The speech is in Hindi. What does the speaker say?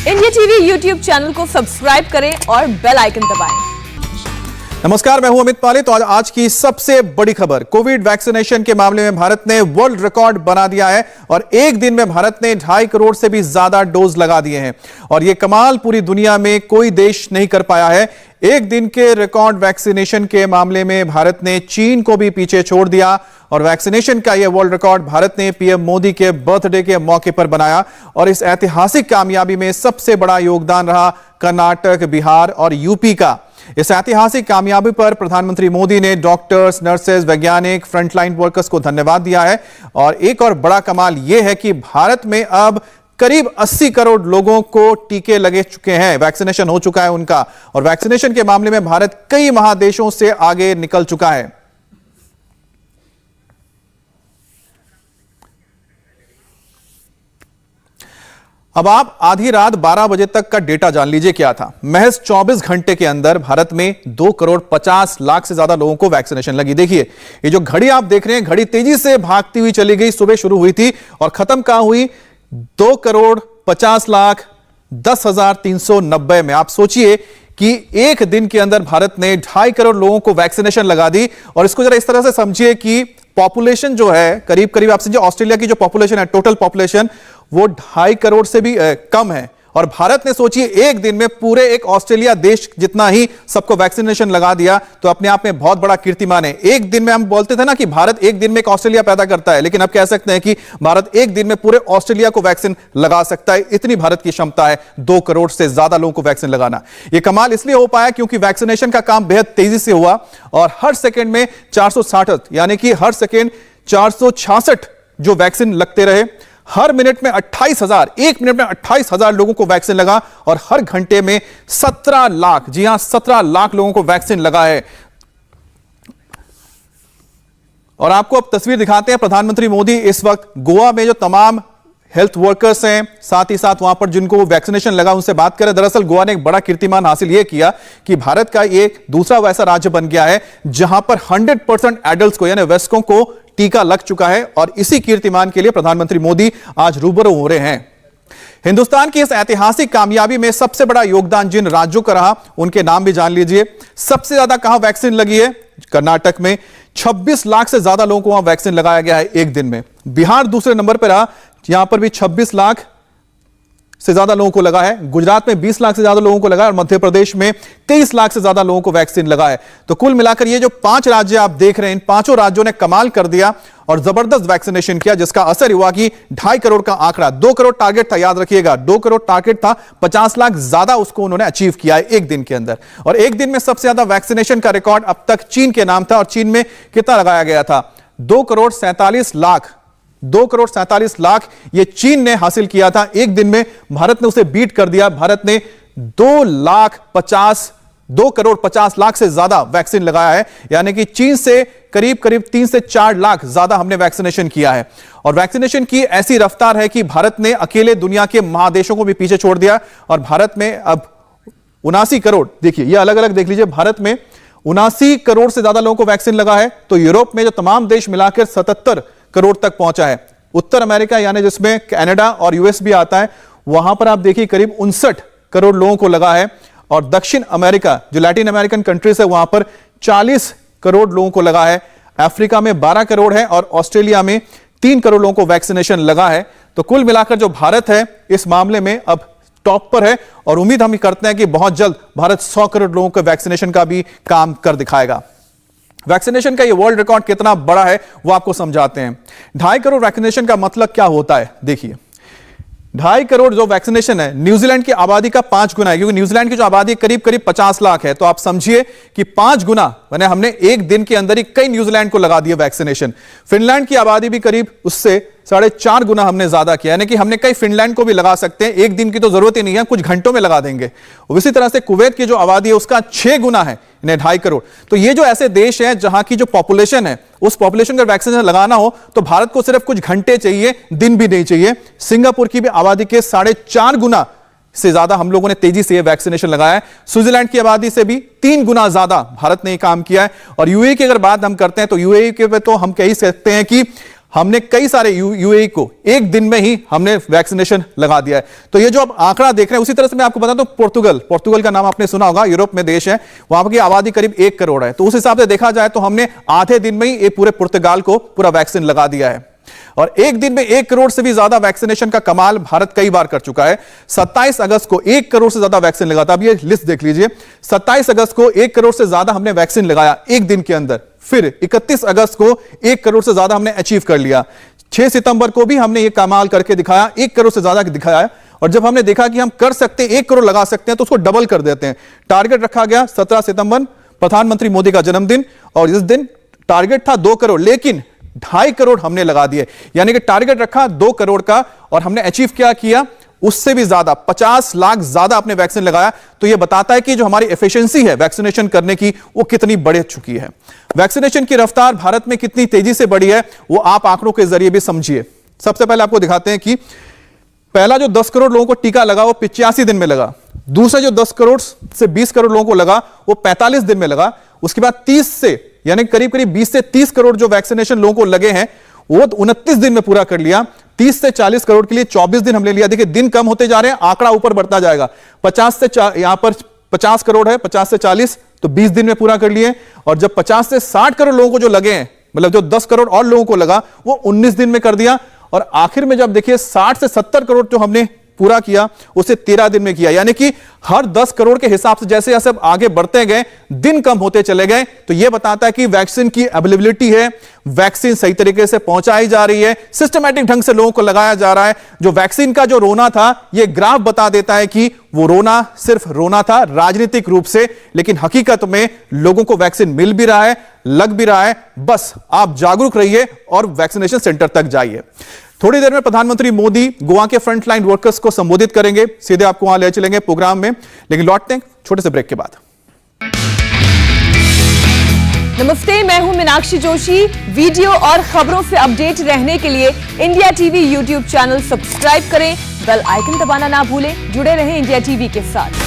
इंडिया टीवी यूट्यूब चैनल को सब्सक्राइब करें और बेल आइकन दबाएं। नमस्कार, मैं हूं अमित पाले। तो आज की सबसे बड़ी खबर, कोविड वैक्सीनेशन के मामले में भारत ने वर्ल्ड रिकॉर्ड बना दिया है और एक दिन में भारत ने 2.5 करोड़ से भी ज्यादा डोज लगा दिए हैं और यह कमाल पूरी दुनिया में कोई देश नहीं कर पाया है। एक दिन के रिकॉर्ड वैक्सीनेशन के मामले में भारत ने चीन को भी पीछे छोड़ दिया और वैक्सीनेशन का यह वर्ल्ड रिकॉर्ड भारत ने पीएम मोदी के बर्थडे के मौके पर बनाया और इस ऐतिहासिक कामयाबी में सबसे बड़ा योगदान रहा कर्नाटक, बिहार और यूपी का। इस ऐतिहासिक कामयाबी पर प्रधानमंत्री मोदी ने डॉक्टर्स, नर्सेज, वैज्ञानिक, फ्रंटलाइन वर्कर्स को धन्यवाद दिया है। और एक और बड़ा कमाल यह है कि भारत में अब करीब 80 करोड़ लोगों को टीके लगे चुके हैं, वैक्सीनेशन हो चुका है उनका और वैक्सीनेशन के मामले में भारत कई महादेशों से आगे निकल चुका है। अब आप आधी रात 12 बजे तक का डेटा जान लीजिए क्या था। महज 24 घंटे के अंदर भारत में 2 करोड़ 50 लाख से ज्यादा लोगों को वैक्सीनेशन लगी। देखिए ये जो घड़ी आप देख रहे हैं, घड़ी तेजी से भागती हुई चली गई। सुबह शुरू हुई थी और खत्म कहां हुई? 2 करोड़ 50 लाख 10,390 में। आप सोचिए कि एक दिन के अंदर भारत ने 2.5 करोड़ लोगों को वैक्सीनेशन लगा दी। और इसको जरा इस तरह से समझिए कि पॉपुलेशन जो है करीब करीब, आप समझिए ऑस्ट्रेलिया की जो पॉपुलेशन है, टोटल पॉपुलेशन वो 2.5 करोड़ से भी कम है और भारत ने सोचिए एक दिन में पूरे एक ऑस्ट्रेलिया देश जितना ही सबको वैक्सीनेशन लगा दिया। तो अपने आप में बहुत बड़ा कीर्तिमान है। एक दिन में हम बोलते थे ना कि भारत एक दिन में एक ऑस्ट्रेलिया पैदा करता है, लेकिन अब कह सकते हैं कि भारत एक दिन में पूरे ऑस्ट्रेलिया को वैक्सीन लगा सकता है। इतनी भारत की क्षमता है 2 करोड़ से ज्यादा लोगों को वैक्सीन लगाना। यह कमाल इसलिए हो पाया क्योंकि वैक्सीनेशन का काम बेहद तेजी से हुआ और हर सेकेंड में 460 यानी कि हर सेकेंड 466 जो वैक्सीन लगते रहे। हर मिनट में 28,000, एक मिनट में 28,000 लोगों को वैक्सीन लगा और हर घंटे में 17 लाख, जी हां 17 लाख लोगों को वैक्सीन लगा है। और आपको अब तस्वीर दिखाते हैं। प्रधानमंत्री मोदी इस वक्त गोवा में जो तमाम हेल्थ वर्कर्स हैं, साथ ही साथ वहां पर जिनको वैक्सीनेशन लगा, उनसे बात करें। दरअसल गोवा ने एक बड़ा कीर्तिमान हासिल यह किया कि भारत का एक दूसरा वैसा राज्य बन गया है जहां पर 100% एडल्ट्स को यानी वयस्कों को टीका लग चुका है और इसी कीर्तिमान के लिए प्रधानमंत्री मोदी आज रूबरू हो रहे हैं। हिंदुस्तान की इस ऐतिहासिक कामयाबी में सबसे बड़ा योगदान जिन राज्यों का रहा उनके नाम भी जान लीजिए। सबसे ज्यादा कहां वैक्सीन लगी है? कर्नाटक में 26 लाख से ज्यादा लोगों को वहां वैक्सीन लगाया गया है एक दिन में। बिहार दूसरे नंबर पर रहा, यहां पर भी 26 लाख से ज्यादा लोगों को लगा है। गुजरात में 20 लाख से ज्यादा लोगों को लगा है और मध्य प्रदेश में 23 लाख से ज्यादा लोगों को वैक्सीन लगा है। तो कुल मिलाकर ये जो 5 राज्य आप देख रहे हैं, इन 5 राज्यों ने कमाल कर दिया और जबरदस्त वैक्सीनेशन किया, जिसका असर हुआ कि 2.5 करोड़ का आंकड़ा, 2 करोड़ टारगेट था, याद रखिएगा 2 करोड़ टारगेट था, 50 लाख ज्यादा उसको उन्होंने अचीव किया है एक दिन के अंदर। और एक दिन में सबसे ज्यादा वैक्सीनेशन का रिकॉर्ड अब तक चीन के नाम था और चीन में कितना लगाया गया था? 2 करोड़ 47 लाख, 2 करोड़ 47 लाख ये चीन ने हासिल किया था एक दिन में। भारत ने उसे बीट कर दिया। भारत ने 2 करोड़ 50 लाख से ज्यादा वैक्सीन लगाया है, यानी कि चीन से करीब करीब 3 से 4 लाख ज्यादा हमने वैक्सीनेशन किया है। और वैक्सीनेशन की ऐसी रफ्तार है कि भारत ने अकेले दुनिया के महादेशों को भी पीछे छोड़ दिया और भारत में अब 79 करोड़, देखिए ये अलग अलग देख लीजिए, भारत में 79 करोड़ से ज्यादा लोगों को वैक्सीन लगा है। तो यूरोप में जो तमाम देश मिलाकर 77 करोड़ तक पहुंचा है। उत्तर अमेरिका यानी जिसमें कनाडा और यूएस भी आता है, वहां पर आप देखिए करीब 59 करोड़ लोगों को लगा है। और दक्षिण अमेरिका जो लैटिन अमेरिकन कंट्रीज है, वहां पर 40 करोड़ लोगों को लगा है। अफ्रीका में 12 करोड़ है और ऑस्ट्रेलिया में 3 करोड़ लोगों को वैक्सीनेशन लगा है। तो कुल मिलाकर जो भारत है इस मामले में अब टॉप पर है और उम्मीद हम करते हैं कि बहुत जल्द भारत 100 करोड़ लोगों के वैक्सीनेशन का भी काम कर दिखाएगा। वैक्सीनेशन का ये वर्ल्ड रिकॉर्ड कितना बड़ा है वो आपको समझाते हैं। 2.5 करोड़ वैक्सीनेशन का मतलब क्या होता है? देखिए 2.5 करोड़ जो वैक्सीनेशन है न्यूजीलैंड की आबादी का 5 गुना है, क्योंकि न्यूजीलैंड की जो आबादी करीब करीब 50 लाख है। तो आप समझिए कि 5 गुना, मैंने हमने एक दिन के अंदर ही कई न्यूजीलैंड को लगा दिया वैक्सीनेशन। फिनलैंड की आबादी भी करीब उससे 4.5 गुना हमने ज्यादा किया, यानी कि हमने कई फिनलैंड को भी लगा सकते हैं। एक दिन की तो जरूरत ही नहीं है, कुछ घंटों में लगा देंगे। इसी तरह से कुवैत की जो आबादी है उसका 6 गुना है, 2.5 करोड़। तो ये जो ऐसे देश हैं जहां की जो पॉपुलेशन है, उस पॉपुलेशन का वैक्सीनेशन लगाना हो तो भारत को सिर्फ कुछ घंटे चाहिए, दिन भी नहीं चाहिए। सिंगापुर की भी आबादी के 4.5 गुना से ज्यादा हम लोगों ने तेजी से वैक्सीनेशन लगाया है। स्विट्जरलैंड की आबादी से भी 3 गुना ज्यादा भारत ने काम किया है। और यूएई की अगर बात हम करते हैं तो यूएई के पे तो हम कह ही सकते हैं कि हमने कई सारे यूएई को एक दिन में ही हमने वैक्सीनेशन लगा दिया है। तो ये जो आप आंकड़ा देख रहे हैं, उसी तरह से मैं आपको बताता हूं, पोर्तुगल का नाम आपने सुना होगा, यूरोप में देश है, वहां की आबादी करीब 1 करोड़ है। तो उस हिसाब से देखा जाए तो हमने आधे दिन में ही ये पूरे पुर्तगाल को पूरा वैक्सीन लगा दिया है। और एक दिन में 1 करोड़ से भी ज्यादा वैक्सीनेशन का कमाल भारत कई बार कर चुका है। 27 अगस्त को 1 करोड़ से ज्यादा वैक्सीन लगा था। अब ये लिस्ट देख लीजिए, 27 अगस्त को 1 करोड़ से ज्यादा हमने वैक्सीन लगाया एक दिन के अंदर। फिर 31 अगस्त को 1 करोड़ से ज्यादा हमने अचीव कर लिया। 6 सितंबर को भी हमने ये कमाल करके दिखाया, 1 करोड़ से ज्यादा दिखाया। और जब हमने देखा कि हम कर सकते हैं, 1 करोड़ लगा सकते हैं, तो उसको डबल कर देते हैं। टारगेट रखा गया 17 सितंबर, प्रधानमंत्री मोदी का जन्मदिन, और इस दिन टारगेट था 2 करोड़, लेकिन 2.5 करोड़ हमने लगा दिए। यानी कि टारगेट रखा 2 करोड़ का और हमने अचीव क्या किया, उससे भी ज्यादा 50 लाख ज्यादा अपने वैक्सीन लगाया। तो यह बताता है कि जो हमारी एफिशिएंसी है वैक्सीनेशन करने की, वो कितनी बढ़ चुकी है। वैक्सीनेशन की रफ्तार भारत में कितनी तेजी से बढ़ी है, वो आप आंकड़ों के जरिए भी समझिए। सबसे पहले आपको दिखाते हैं कि पहला जो 10 करोड़ लोगों को टीका लगा वो 85 दिन में लगा। दूसरा जो 10 करोड़ से 20 करोड़ लोगों को लगा वो 45 दिन में लगा। उसके बाद 30 से यानी करीब करीब 20 से 30 करोड़ जो वैक्सीनेशन लोगों को लगे हैं वो 29 दिन में पूरा कर लिया। 30 से 40 करोड़ के लिए 24 दिन हमने लिया। देखिए दिन कम होते जा रहे हैं, आंकड़ा ऊपर बढ़ता जाएगा। 50 से यहां पर 50 करोड़ है, 50 से 40 तो 20 दिन में पूरा कर लिए। और जब 50 से 60 करोड़ लोगों को जो लगे हैं, मतलब जो 10 करोड़ और लोगों को लगा, वो 19 दिन में कर दिया। और आखिर में जब देखिए 60 से 70 करोड़ जो हमने पूरा किया उसे 13 दिन में किया। यानी कि हर 10 करोड़ के हिसाब से जैसे जैसे आगे बढ़ते गए, दिन कम होते चले गए। तो यह बताता है कि वैक्सीन की अवेलेबिलिटी है, वैक्सीन सही तरीके से पहुंचाई जा रही है, सिस्टमैटिक ढंग से लोगों को लगाया जा रहा है। जो वैक्सीन का जो रोना था, यह ग्राफ बता देता है कि वो रोना सिर्फ रोना था राजनीतिक रूप से, लेकिन हकीकत में लोगों को वैक्सीन मिल भी रहा है, लग भी रहा है। बस आप जागरूक रहिए और वैक्सीनेशन सेंटर तक जाइए। थोड़ी देर में प्रधानमंत्री मोदी गोवा के फ्रंटलाइन वर्कर्स को संबोधित करेंगे, सीधे आपको वहां ले चलेंगे प्रोग्राम में, लेकिन लौटते हैं छोटे से ब्रेक के बाद। नमस्ते, मैं हूं मीनाक्षी जोशी। वीडियो और खबरों से अपडेट रहने के लिए India TV YouTube channel subscribe करें, बेल आइकन दबाना ना भूलें। जुड़े रहें इंडिया टीवी के साथ।